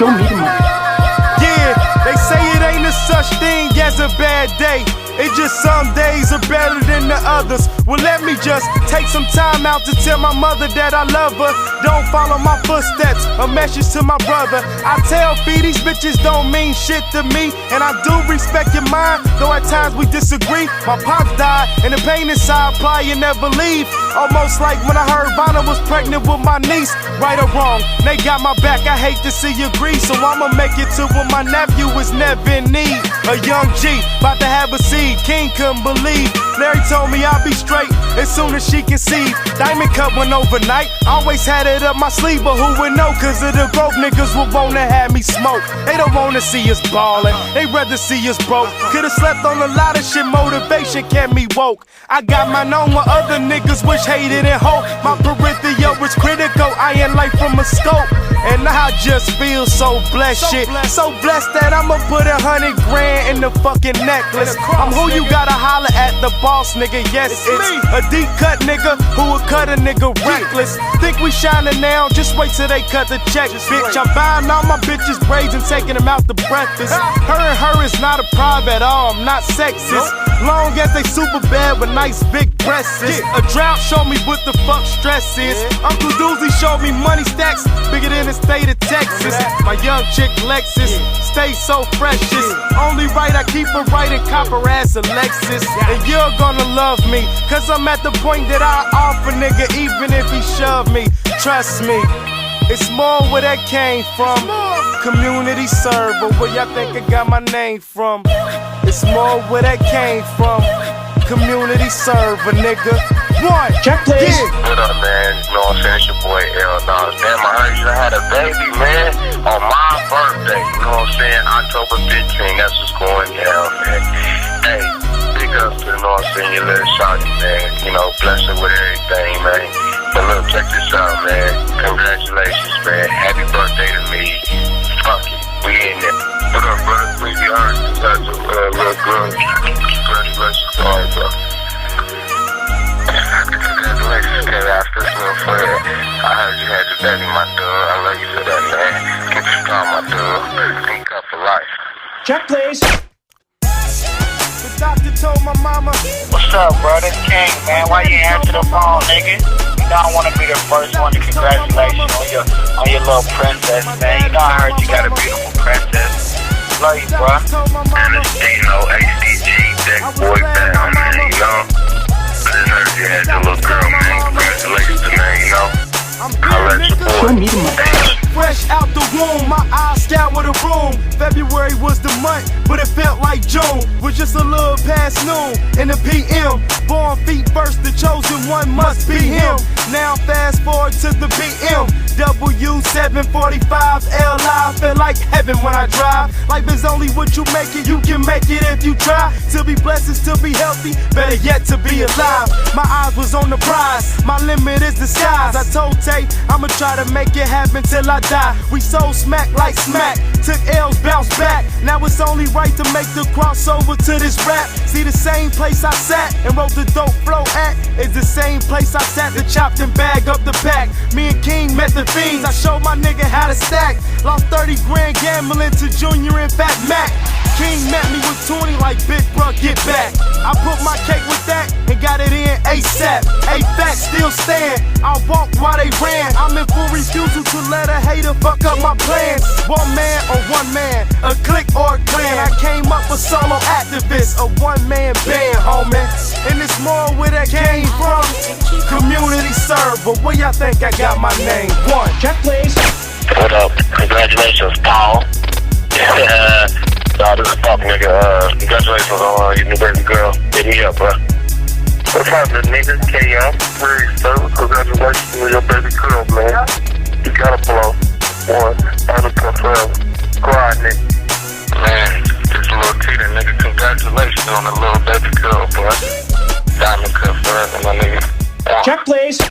Show me the money. Yeah, they say it ain't a such thing as a bad day. It's just some days are better than the others. Well, let me just take some time out to tell my mother that I love her. Don't follow my footsteps, a message to my brother. I tell Fee, these bitches don't mean shit to me. And I do respect your mind, though at times we disagree. My pops died, and the pain inside apply and never leave. Almost like when I heard Vanna was pregnant with my niece. Right or wrong, they got my back, I hate to see you grieve. So I'ma make it to when my nephew is never in need. A young G, about to have a seed, King couldn't believe. Larry told me I'll be straight as soon as she conceived. Diamond Cup went overnight, always had it up my sleeve. But who would know, cause of the broke niggas would wanna have me smoke. They don't wanna see us ballin', they rather see us broke. Could've slept on a lot of shit, motivation kept me woke. I got mine on what other niggas wish, hated, and hope. My peripheral was critical, I ain't life from a scope. And I just feel so blessed, so blessed that I'ma put 100 grand in the fucking necklace. I'm who you gotta holler at, the boss nigga, yes it's a deep cut nigga who would cut a nigga reckless. Think we shining now, just wait till they cut the check, bitch. I'm buying all my bitches braids and taking them out to breakfast. Her and her is not a private at all, I'm not sexist. Long as they super bad with nice big breasts. A drought showed me what the fuck stress is. Uncle Doozy showed me money stacks bigger than the state of Texas. My young chick Lexus stays so precious. Only right, I keep her right and copper ass a Lexus. And you're gonna love me, cause I'm at the point that I offer nigga even if he shove me. Trust me, it's more where that came from. Community server, where y'all think I got my name from? It's more where that came from. Community server, nigga. One, check please. What up, man? You know what I'm saying? It's your boy L Dawes. Damn, I heard you had a baby, man, on my birthday. You know what I'm saying? October 15th, that's what's going down, man. Hey, big up to, you know what I'm saying, your little shawty, man. You know, bless her with everything, man. But look, check this out, man. Congratulations, man. Happy birthday to me. Fuck it, we in there. What up, brother? Please, you heard you got your little girl. Congratulations, sorry, bro. Congratulations, kid, after this little flirt. I heard you had your daddy, my dude. I love you for that, man. Keep it strong, my dude. Link up for life. Check please. The doctor told my mama. What's up, bro? This King, man. Why you answer the phone, nigga? You know I want to be the first one to congratulate you on your little princess, man. You know I heard you got a beautiful princess. Love you, bro. And it's Dino, ACG, Deck Boy Bam, man, you know. I just heard you had your little girl, man. Congratulations, man, you know. Holla at your boy. Show me the money. Fresh out the womb, my eyes scoured the room. February was the month, but it felt like June. Was just a little past noon in the PM. Born feet first, the chosen one must be him. Now fast forward to the BM. W745LI, feel like heaven when I drive. Life is only what you make it, you can make it if you try. To be blessed is to be healthy, better yet to be alive. My eyes was on the prize, my limit is the skies. I told Tay, I'ma try to make it happen till I die. We so smack like smack, took L's, bounced back. Now it's only right to make the crossover to this rap. See the same place I sat and wrote the dope flow at is the same place I sat to chop and bag up the pack. Me and King met the fiends, I showed my nigga how to stack. Lost 30 grand gambling to Junior and Fat Mac. King met me with 20 like big bruh, get back. I put my cake with that and got it in ASAP. A-Fat still stand, I walked while they ran. I'm in full refusal to let a hater fuck up my plans. One man or one man, a clique or a clan. I came up a solo activist, a one-man band, homie. And it's more where that came from. Community server, where y'all think I got my name? One, Check please. What up? Congratulations, Paul. Nah, this is Pop, nigga. Congratulations on your new baby girl. Hit me up, bro. What's happening, nigga? KM. Very excited. Congratulations on your baby girl, man. You gotta blow. One. Annika forever. Cry, nigga. Man, just a little Tita, nigga. Congratulations on the little baby girl, bro. Diamond cut forever, my nigga. Check please.